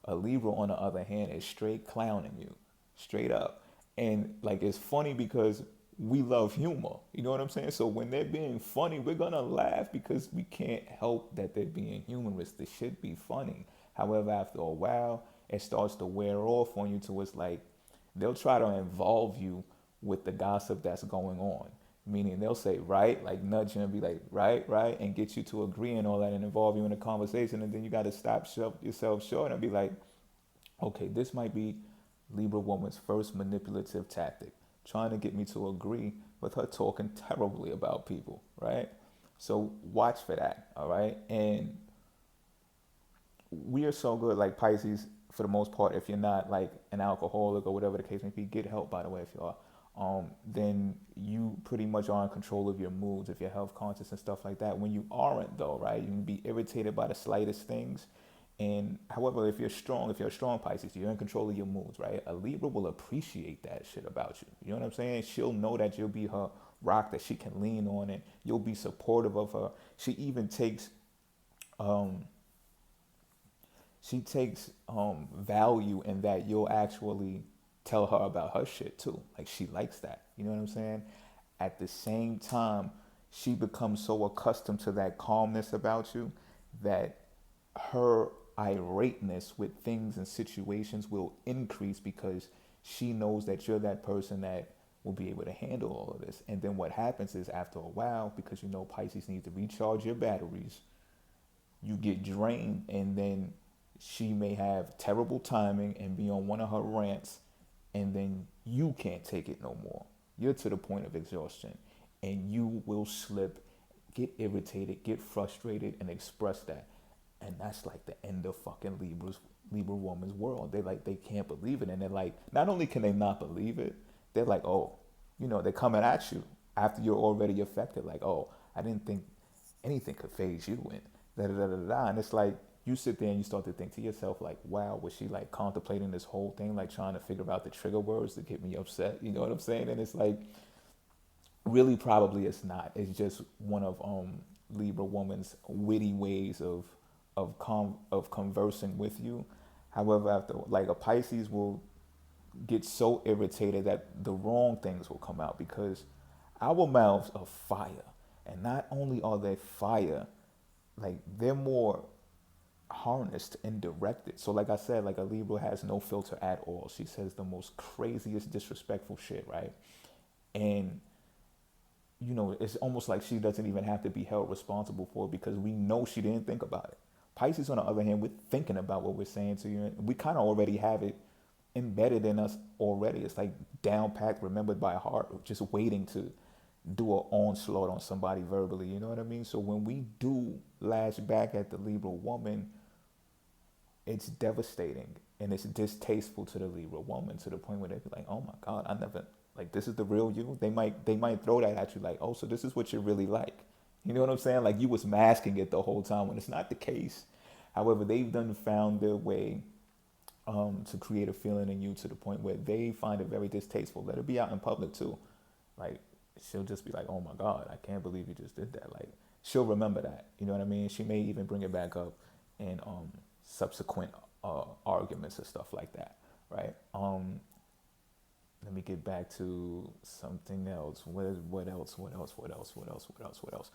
A Libra, on the other hand, is straight clowning you, straight up. And like it's funny because we love humor. You know what I'm saying? So when they're being funny, we're gonna laugh because we can't help that they're being humorous. They should be funny. However, after a while, it starts to wear off on you to it's like they'll try to involve you with the gossip that's going on. Meaning they'll say, right, like nudge you and be like, right, right, and get you to agree and all that and involve you in a conversation. And then you got to stop yourself short and be like, okay, this might be Libra woman's first manipulative tactic, trying to get me to agree with her talking terribly about people, right? So watch for that, all right? And we are so good, like Pisces, for the most part. If you're not like an alcoholic or whatever the case may be, get help, by the way, if you are. Then you pretty much are in control of your moods, if you're health conscious and stuff like that. When you aren't, though, right, you can be irritated by the slightest things. And however, if you're a strong Pisces, you're in control of your moods, right? A Libra will appreciate that shit about you. You know what I'm saying? She'll know that you'll be her rock that she can lean on, and you'll be supportive of her. Um, she takes value in that you'll actually tell her about her shit too. Like she likes that. You know what I'm saying? At the same time, she becomes so accustomed to that calmness about you that her irateness with things and situations will increase because she knows that you're that person that will be able to handle all of this. And then what happens is after a while, because you know Pisces needs to recharge your batteries, you get drained, and then she may have terrible timing and be on one of her rants, and then you can't take it no more. You're to the point of exhaustion, and you will slip, get irritated, get frustrated, and express that. And that's like the end of fucking Libra woman's world. They can't believe it, and they're like, not only can they not believe it, they're like, oh, they're coming at you after you're already affected. Like, oh, I didn't think anything could phase you, and da da da da da. And it's like you sit there and you start to think to yourself, like, wow, was she like contemplating this whole thing, like trying to figure out the trigger words to get me upset? You know what I'm saying? And it's like, really, probably it's not. It's just one of Libra woman's witty ways of conversing with you. However, after like a Pisces will get so irritated that the wrong things will come out because our mouths are fire. And not only are they fire, like they're more harnessed and directed. So like I said, like a Libra has no filter at all. She says the most craziest disrespectful shit, right? And it's almost like she doesn't even have to be held responsible for it because we know she didn't think about it. Pisces, on the other hand, we're thinking about what we're saying to you. And we kind of already have it embedded in us already. It's like down packed, remembered by heart, just waiting to do an onslaught on somebody verbally. You know what I mean? So when we do lash back at the Libra woman, it's devastating and it's distasteful to the Libra woman to the point where they be like, "Oh my God, I never like this is the real you." They might throw that at you like, "Oh, so this is what you're really like." You know what I'm saying? Like you was masking it the whole time when it's not the case. However, they've done found their way to create a feeling in you to the point where they find it very distasteful. Let it be out in public too. Like she'll just be like, "Oh my God, I can't believe you just did that." Like she'll remember that. You know what I mean? She may even bring it back up in subsequent arguments and stuff like that, right? Let me get back to something else. What else? What else? What else? What else? What else? What else?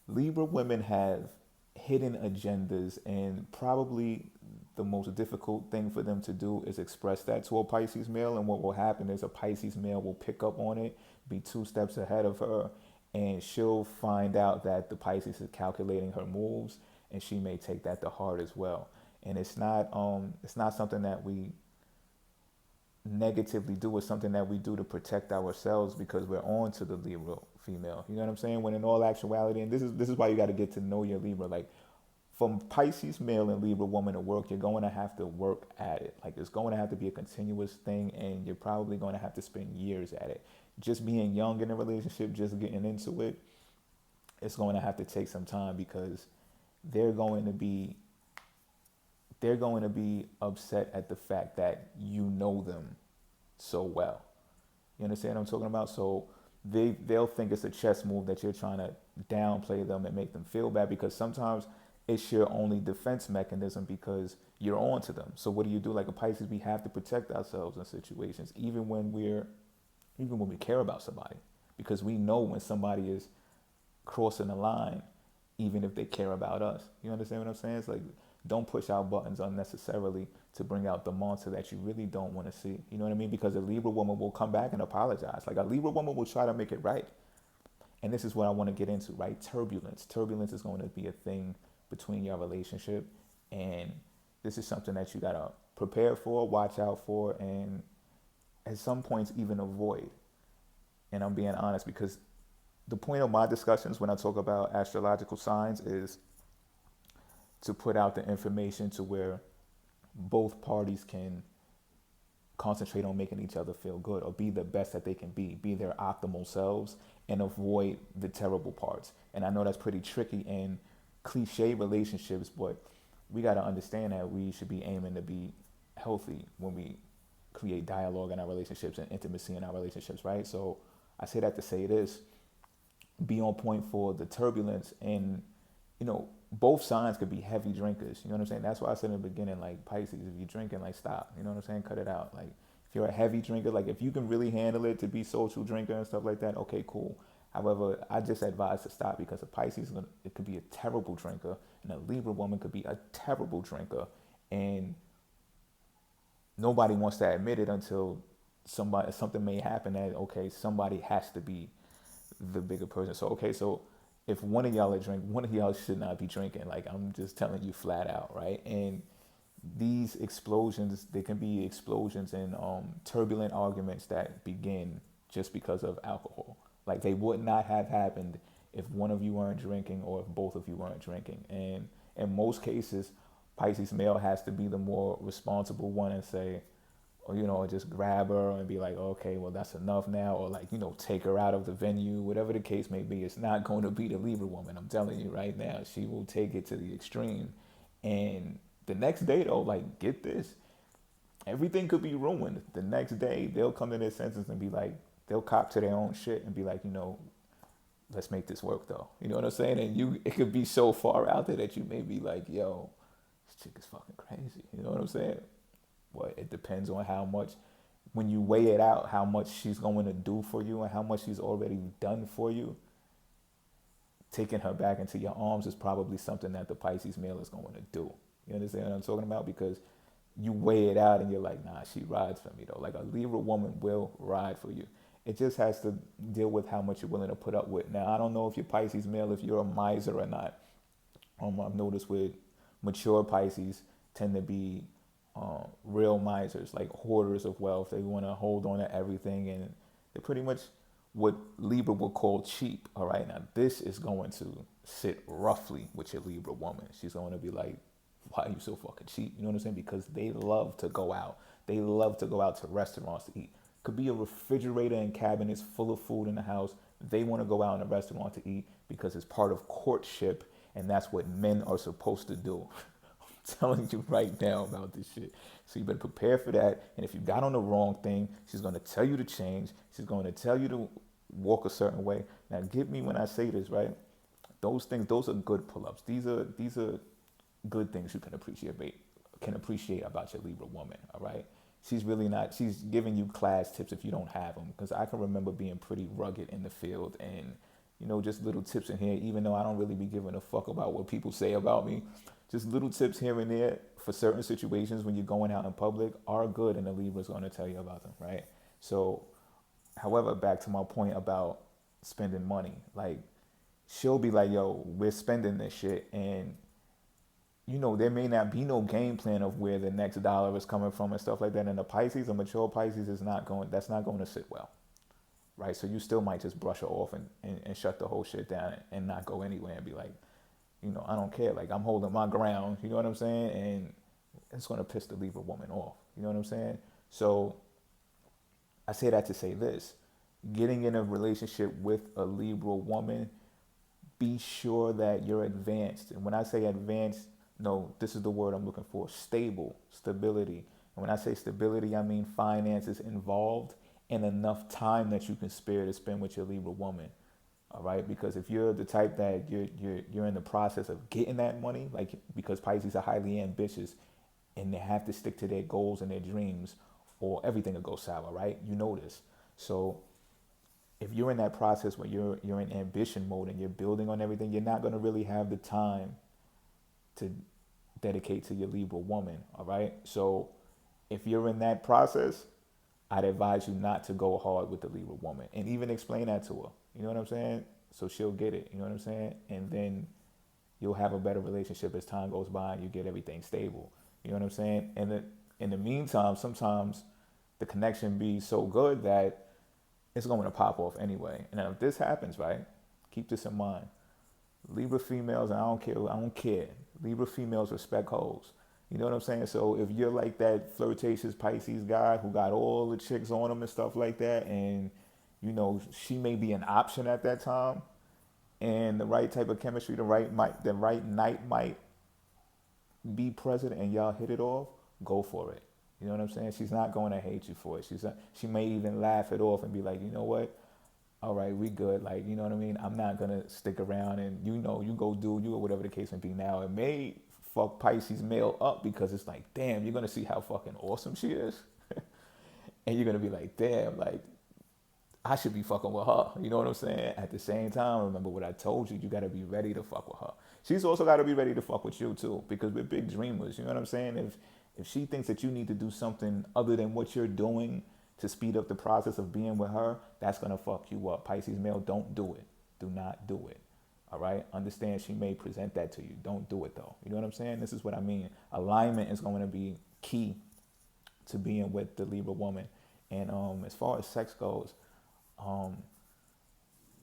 Libra women have hidden agendas, and probably the most difficult thing for them to do is express that to a Pisces male. And what will happen is a Pisces male will pick up on it, be two steps ahead of her, and she'll find out that the Pisces is calculating her moves, and she may take that to heart as well. And it's not something that we negatively do. It's something that we do to protect ourselves because we're on to the Libra female. You know what I'm saying? When in all actuality, and this is why you got to get to know your Libra. Like from Pisces male and Libra woman to work, you're going to have to work at it. Like it's going to have to be a continuous thing, and you're probably going to have to spend years at it. Just being young in a relationship, just getting into it, it's going to have to take some time because they're going to be they're going to be upset at the fact that you know them so well. You understand what I'm talking about? So they'll think it's a chess move that you're trying to downplay them and make them feel bad because sometimes it's your only defense mechanism because you're on to them. So what do you do? Like a Pisces, we have to protect ourselves in situations, even when we care about somebody, because we know when somebody is crossing the line, even if they care about us. You understand what I'm saying? It's like, don't push our buttons unnecessarily to bring out the monster that you really don't want to see. You know what I mean? Because a Libra woman will come back and apologize. Like a Libra woman will try to make it right. And this is what I want to get into, right? Turbulence. Turbulence is going to be a thing between your relationship. And this is something that you got to prepare for, watch out for, and at some points even avoid. And I'm being honest because the point of my discussions when I talk about astrological signs is to put out the information to where both parties can concentrate on making each other feel good or be the best that they can be their optimal selves, and avoid the terrible parts. And I know that's pretty tricky in cliche relationships, but we got to understand that we should be aiming to be healthy when we create dialogue in our relationships and intimacy in our relationships, right? So I say that to say this: be on point for the turbulence. And both signs could be heavy drinkers. You know what I'm saying? That's why I said in the beginning, like Pisces, if you're drinking, like stop. You know what I'm saying? Cut it out. Like if you're a heavy drinker, like if you can really handle it to be social drinker and stuff like that, okay, cool. However, I just advise to stop because a Pisces, it could be a terrible drinker, and a Libra woman could be a terrible drinker, and nobody wants to admit it until something may happen that, okay, somebody has to be the bigger person. So okay, so if one of y'all are drinking, one of y'all should not be drinking. Like I'm just telling you flat out, right? And these explosions, they can be explosions in turbulent arguments that begin just because of alcohol. Like they would not have happened if one of you weren't drinking or if both of you weren't drinking. And in most cases, Pisces male has to be the more responsible one and say, or just grab her and be like, okay, well, that's enough now. Or like, take her out of the venue, whatever the case may be. It's not going to be the Libra woman. I'm telling you right now, she will take it to the extreme. And the next day though, like, get this, everything could be ruined. The next day they'll come to their senses and be like, they'll cop to their own shit and be like, let's make this work though. You know what I'm saying? And it could be so far out there that you may be like, yo, this chick is fucking crazy. You know what I'm saying? Well, it depends on how much, when you weigh it out, how much she's going to do for you and how much she's already done for you. Taking her back into your arms is probably something that the Pisces male is going to do. You understand what I'm talking about? Because you weigh it out and you're like, nah, she rides for me though. Like a Libra woman will ride for you. It just has to deal with how much you're willing to put up with. Now, I don't know if you're Pisces male, if you're a miser or not. I've noticed with mature Pisces tend to be real misers, like hoarders of wealth. They want to hold on to everything, and they're pretty much what Libra would call cheap. All right, now this is going to sit roughly with your Libra woman. She's going to be like, why are you so fucking cheap? You know what I'm saying? Because they love to go out. They love to go out to restaurants to eat. Could be a refrigerator and cabinets full of food in the house. They want to go out in a restaurant to eat because it's part of courtship, and that's what men are supposed to do. Telling you right now about this shit. So you better prepare for that. And if you got on the wrong thing, she's going to tell you to change. She's going to tell you to walk a certain way. Now, get me when I say this, right? Those things, those are good pull-ups. These are good things you can appreciate about your Libra woman, all right? She's really not, she's giving you class tips if you don't have them. Because I can remember being pretty rugged in the field and, just little tips in here, even though I don't really be giving a fuck about what people say about me. Just little tips here and there for certain situations when you're going out in public are good, and the Libra's going to tell you about them, right? So, however, back to my point about spending money. Like, she'll be like, yo, we're spending this shit, and, there may not be no game plan of where the next dollar is coming from and stuff like that. And a Pisces, a mature Pisces, that's not going to sit well, right? So you still might just brush her off and shut the whole shit down and not go anywhere and be like, I don't care. Like, I'm holding my ground. You know what I'm saying? And it's going to piss the Libra woman off. You know what I'm saying? So I say that to say this. Getting in a relationship with a Libra woman, be sure that you're advanced. And when I say advanced, no, this is the word I'm looking for. Stable, stability. And when I say stability, I mean finances involved and enough time that you can spare to spend with your Libra woman. All right, because if you're the type that you're in the process of getting that money, like because Pisces are highly ambitious, and they have to stick to their goals and their dreams, or everything will go sour, right? You know this. So if you're in that process where you're in ambition mode and you're building on everything, you're not gonna really have the time to dedicate to your Libra woman. All right. So if you're in that process, I'd advise you not to go hard with the Libra woman and even explain that to her. You know what I'm saying? So she'll get it. You know what I'm saying? And then you'll have a better relationship as time goes by and you get everything stable. You know what I'm saying? And then in the meantime, sometimes the connection be so good that it's going to pop off anyway. And if this happens, right, keep this in mind. Libra females, and I don't care. Libra females respect hoes. You know what I'm saying? So if you're like that flirtatious Pisces guy who got all the chicks on him and stuff like that, and you know she may be an option at that time, and the right type of chemistry, the right night might be present, and y'all hit it off, go for it. You know what I'm saying? She's not going to hate you for it. She may even laugh it off and be like, you know what? All right, we good. Like, you know what I mean? I'm not gonna stick around and you know, you go do you or whatever the case may be. Now it may fuck Pisces male up because it's like, damn, you're gonna see how fucking awesome she is. And you're gonna be like, damn, like I should be fucking with her. You know what I'm saying? At the same time, remember what I told you, you gotta be ready to fuck with her. She's also gotta be ready to fuck with you too, because we're big dreamers, you know what I'm saying? If she thinks that you need to do something other than what you're doing to speed up the process of being with her, that's gonna fuck you up. Pisces male, don't do it. Do not do it. All right? Understand she may present that to you. Don't do it though. You know what I'm saying? This is what I mean. Alignment is going to be key to being with the Libra woman. And as far as sex goes, um,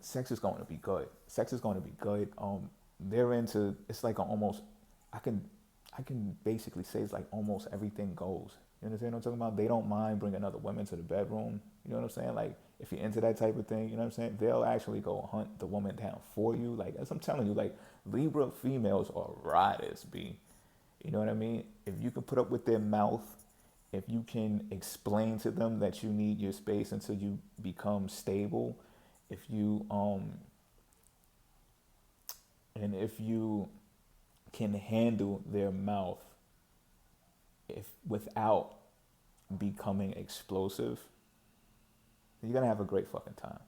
sex is going to be good. Sex is going to be good. They're into, it's like almost, I can basically say it's like almost everything goes. You understand what I'm talking about? They don't mind bringing other women to the bedroom. You know what I'm saying? Like if you're into that type of thing, you know what I'm saying? They'll actually go hunt the woman down for you. Like as I'm telling you, like Libra females are riders, B. You know what I mean? If you can put up with their mouth, if you can explain to them that you need your space until you become stable, if you and if you can handle their mouth if without becoming explosive, you're gonna have a great fucking time.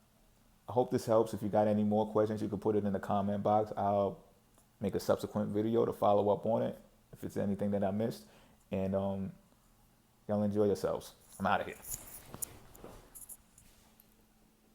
I hope this helps. If you got any more questions, you can put it in the comment box. I'll make a subsequent video to follow up on it if it's anything that I missed. And y'all enjoy yourselves. I'm out of here.